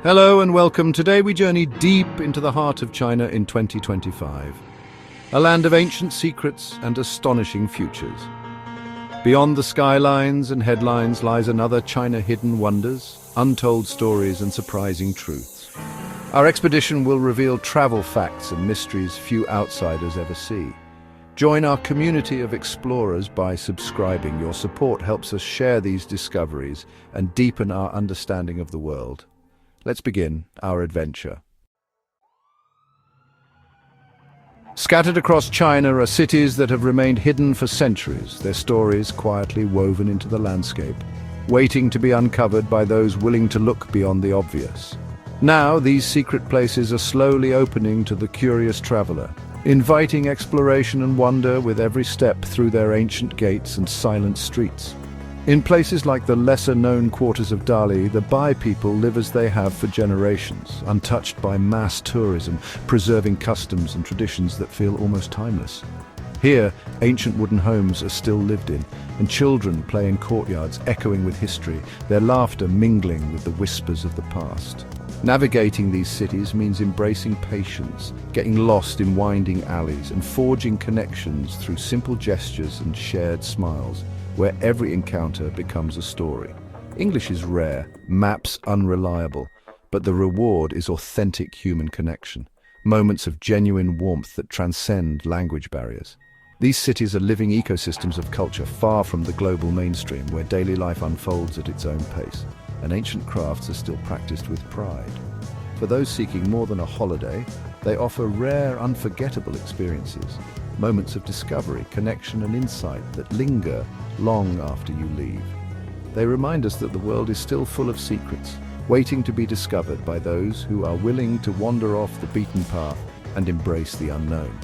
Hello and welcome. Today we journey deep into the heart of China in 2025. A land of ancient secrets and astonishing futures. Beyond the skylines and headlines lies another China hidden wonders, untold stories and surprising truths. Our expedition will reveal travel facts and mysteries few outsiders ever see. Join our community of explorers by subscribing. Your support helps us share these discoveries and deepen our understanding of the world. Let's begin our adventure. Scattered across China are cities that have remained hidden for centuries, their stories quietly woven into the landscape, waiting to be uncovered by those willing to look beyond the obvious. Now, these secret places are slowly opening to the curious traveler, inviting exploration and wonder with every step through their ancient gates and silent streets. In places like the lesser-known quarters of Dali, the Bai people live as they have for generations, untouched by mass tourism, preserving customs and traditions that feel almost timeless. Here, ancient wooden homes are still lived in, and children play in courtyards echoing with history, their laughter mingling with the whispers of the past. Navigating these cities means embracing patience, getting lost in winding alleys, and forging connections through simple gestures and shared smiles, where every encounter becomes a story. English is rare, maps unreliable, but the reward is authentic human connection, moments of genuine warmth that transcend language barriers. These cities are living ecosystems of culture far from the global mainstream, where daily life unfolds at its own pace, and ancient crafts are still practiced with pride. For those seeking more than a holiday, they offer rare, unforgettable experiences, moments of discovery, connection and insight that linger long after you leave. They remind us that the world is still full of secrets, waiting to be discovered by those who are willing to wander off the beaten path and embrace the unknown.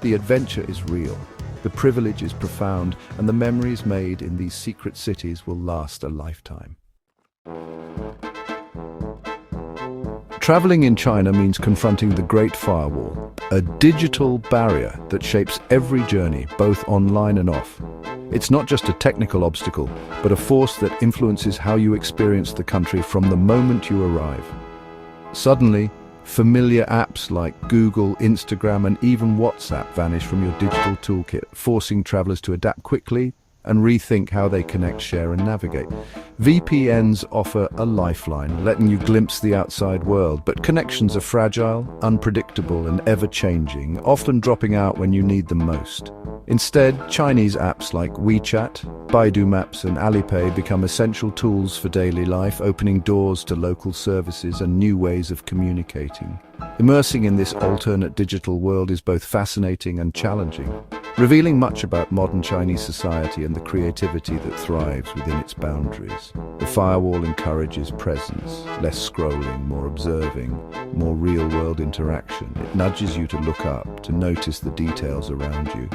The adventure is real, the privilege is profound, and the memories made in these secret cities will last a lifetime. Traveling in China means confronting the Great Firewall, a digital barrier that shapes every journey, both online and off. It's not just a technical obstacle, but a force that influences how you experience the country from the moment you arrive. Suddenly, familiar apps like Google, Instagram, and even WhatsApp vanish from your digital toolkit, forcing travelers to adapt quickly and rethink how they connect, share, and navigate. VPNs offer a lifeline, letting you glimpse the outside world, but connections are fragile, unpredictable, and ever-changing, often dropping out when you need them most. Instead, Chinese apps like WeChat, Baidu Maps, and Alipay become essential tools for daily life, opening doors to local services and new ways of communicating. Immersing in this alternate digital world is both fascinating and challenging, revealing much about modern Chinese society and the creativity that thrives within its boundaries. The firewall encourages presence, less scrolling, more observing, more real-world interaction. It nudges you to look up, to notice the details around you.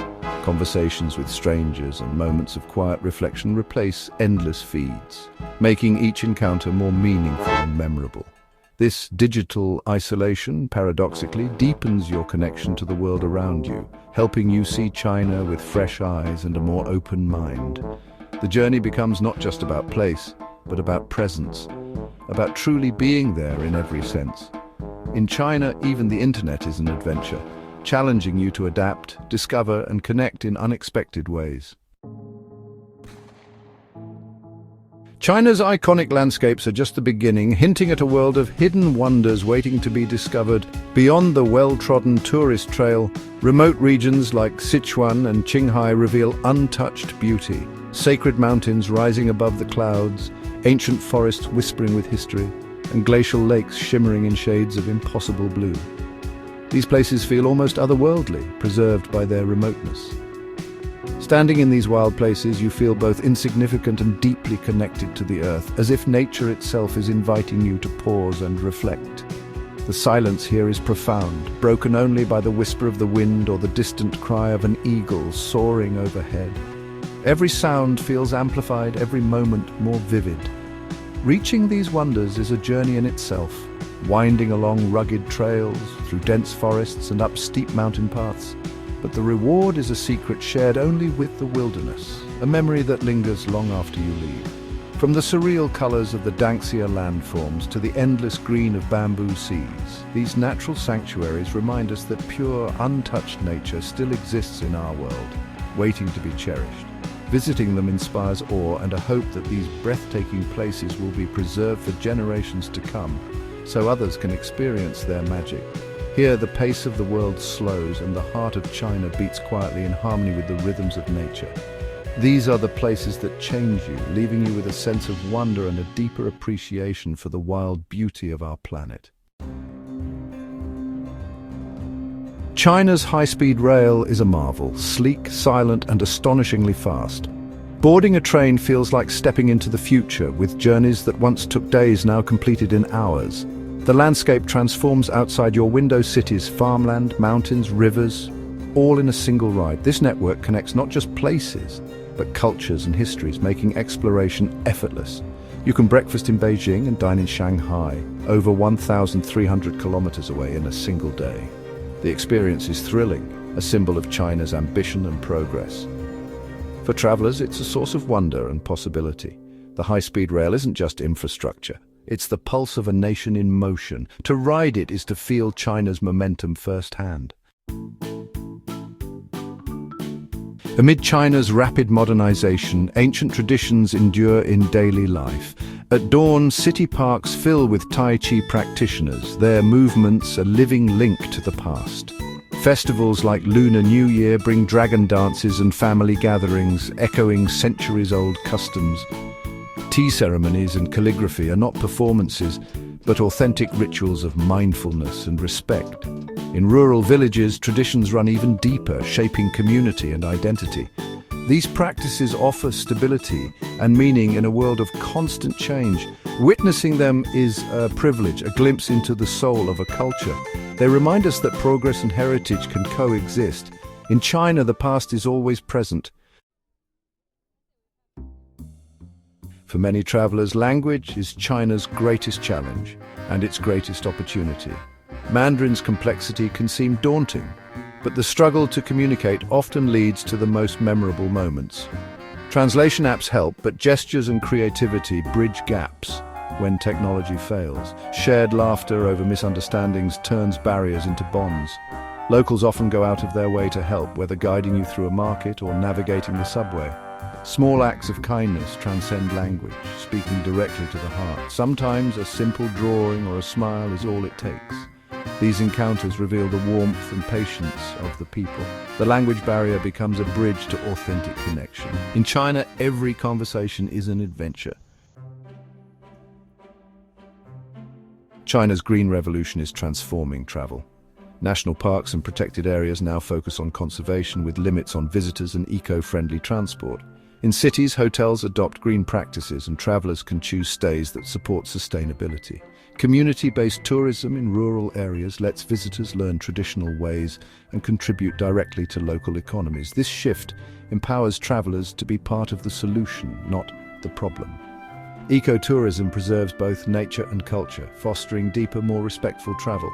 Conversations with strangers and moments of quiet reflection replace endless feeds, making each encounter more meaningful and memorable. This digital isolation, paradoxically, deepens your connection to the world around you, helping you see China with fresh eyes and a more open mind. The journey becomes not just about place, but about presence, about truly being there in every sense. In China, even the internet is an adventure, challenging you to adapt, discover, and connect in unexpected ways. China's iconic landscapes are just the beginning, hinting at a world of hidden wonders waiting to be discovered. Beyond the well-trodden tourist trail, remote regions like Sichuan and Qinghai reveal untouched beauty. Sacred mountains rising above the clouds, ancient forests whispering with history, and glacial lakes shimmering in shades of impossible blue. These places feel almost otherworldly, preserved by their remoteness. Standing in these wild places, you feel both insignificant and deeply connected to the earth, as if nature itself is inviting you to pause and reflect. The silence here is profound, broken only by the whisper of the wind or the distant cry of an eagle soaring overhead. Every sound feels amplified, every moment more vivid. Reaching these wonders is a journey in itself, winding along rugged trails, through dense forests and up steep mountain paths. But the reward is a secret shared only with the wilderness, a memory that lingers long after you leave. From the surreal colors of the Danxia landforms to the endless green of bamboo seas, these natural sanctuaries remind us that pure, untouched nature still exists in our world, waiting to be cherished. Visiting them inspires awe and a hope that these breathtaking places will be preserved for generations to come, so others can experience their magic. Here, the pace of the world slows and the heart of China beats quietly in harmony with the rhythms of nature. These are the places that change you, leaving you with a sense of wonder and a deeper appreciation for the wild beauty of our planet. China's high-speed rail is a marvel, sleek, silent, and astonishingly fast. Boarding a train feels like stepping into the future, with journeys that once took days now completed in hours. The landscape transforms outside your window cities, farmland, mountains, rivers, all in a single ride. This network connects not just places, but cultures and histories, making exploration effortless. You can breakfast in Beijing and dine in Shanghai, over 1,300 kilometers away in a single day. The experience is thrilling, a symbol of China's ambition and progress. For travelers, it's a source of wonder and possibility. The high-speed rail isn't just infrastructure. It's the pulse of a nation in motion. To ride it is to feel China's momentum firsthand. Amid China's rapid modernization, ancient traditions endure in daily life. At dawn, city parks fill with Tai Chi practitioners, their movements a living link to the past. Festivals like Lunar New Year bring dragon dances and family gatherings, echoing centuries-old customs. Tea ceremonies and calligraphy are not performances, but authentic rituals of mindfulness and respect. In rural villages, traditions run even deeper, shaping community and identity. These practices offer stability and meaning in a world of constant change. Witnessing them is a privilege, a glimpse into the soul of a culture. They remind us that progress and heritage can coexist. In China, the past is always present. For many travelers, language is China's greatest challenge and its greatest opportunity. Mandarin's complexity can seem daunting, but the struggle to communicate often leads to the most memorable moments. Translation apps help, but gestures and creativity bridge gaps when technology fails. Shared laughter over misunderstandings turns barriers into bonds. Locals often go out of their way to help, whether guiding you through a market or navigating the subway. Small acts of kindness transcend language, speaking directly to the heart. Sometimes a simple drawing or a smile is all it takes. These encounters reveal the warmth and patience of the people. The language barrier becomes a bridge to authentic connection. In China, every conversation is an adventure. China's green revolution is transforming travel. National parks and protected areas now focus on conservation with limits on visitors and eco-friendly transport. In cities, hotels adopt green practices and travelers can choose stays that support sustainability. Community-based tourism in rural areas lets visitors learn traditional ways and contribute directly to local economies. This shift empowers travelers to be part of the solution, not the problem. Ecotourism preserves both nature and culture, fostering deeper, more respectful travel.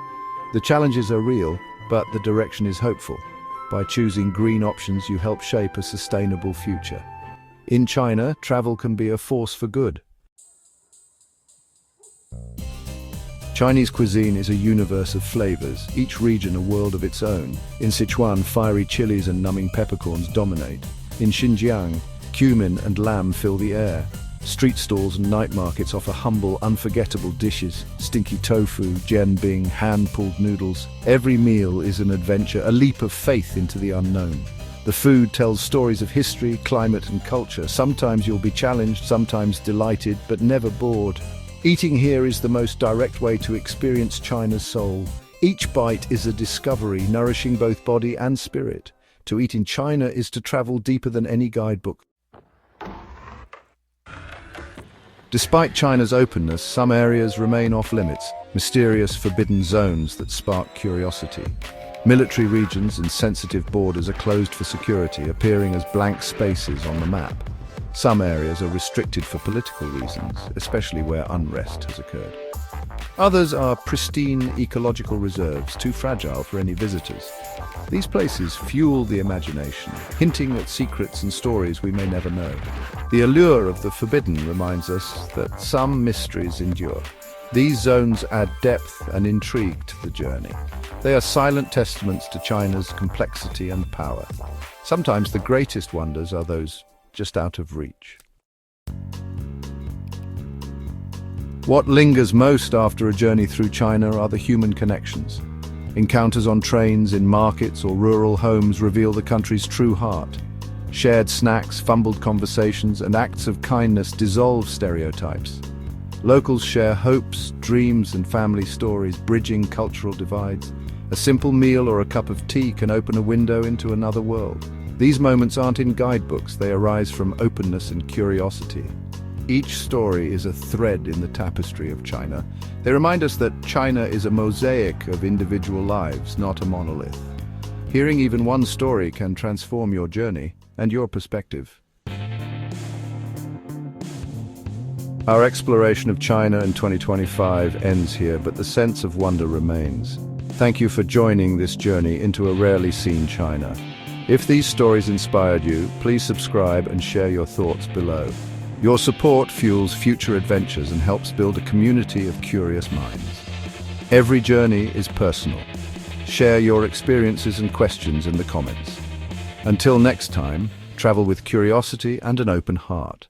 The challenges are real, but the direction is hopeful. By choosing green options, you help shape a sustainable future. In China, travel can be a force for good. Chinese cuisine is a universe of flavors, each region a world of its own. In Sichuan, fiery chilies and numbing peppercorns dominate. In Xinjiang, cumin and lamb fill the air. Street stalls and night markets offer humble, unforgettable dishes. Stinky tofu, jianbing, hand-pulled noodles. Every meal is an adventure, a leap of faith into the unknown. The food tells stories of history, climate and culture. Sometimes you'll be challenged, sometimes delighted, but never bored. Eating here is the most direct way to experience China's soul. Each bite is a discovery, nourishing both body and spirit. To eat in China is to travel deeper than any guidebook. Despite China's openness, some areas remain off-limits, mysterious forbidden zones that spark curiosity. Military regions and sensitive borders are closed for security, appearing as blank spaces on the map. Some areas are restricted for political reasons, especially where unrest has occurred. Others are pristine ecological reserves, too fragile for any visitors. These places fuel the imagination, hinting at secrets and stories we may never know. The allure of the forbidden reminds us that some mysteries endure. These zones add depth and intrigue to the journey. They are silent testaments to China's complexity and power. Sometimes the greatest wonders are those just out of reach. What lingers most after a journey through China are the human connections. Encounters on trains, in markets or rural homes reveal the country's true heart. Shared snacks, fumbled conversations, and acts of kindness dissolve stereotypes. Locals share hopes, dreams, and family stories, bridging cultural divides. A simple meal or a cup of tea can open a window into another world. These moments aren't in guidebooks, they arise from openness and curiosity. Each story is a thread in the tapestry of China. They remind us that China is a mosaic of individual lives, not a monolith. Hearing even one story can transform your journey and your perspective. Our exploration of China in 2025 ends here, but the sense of wonder remains. Thank you for joining this journey into a rarely seen China. If these stories inspired you, please subscribe and share your thoughts below. Your support fuels future adventures and helps build a community of curious minds. Every journey is personal. Share your experiences and questions in the comments. Until next time, travel with curiosity and an open heart.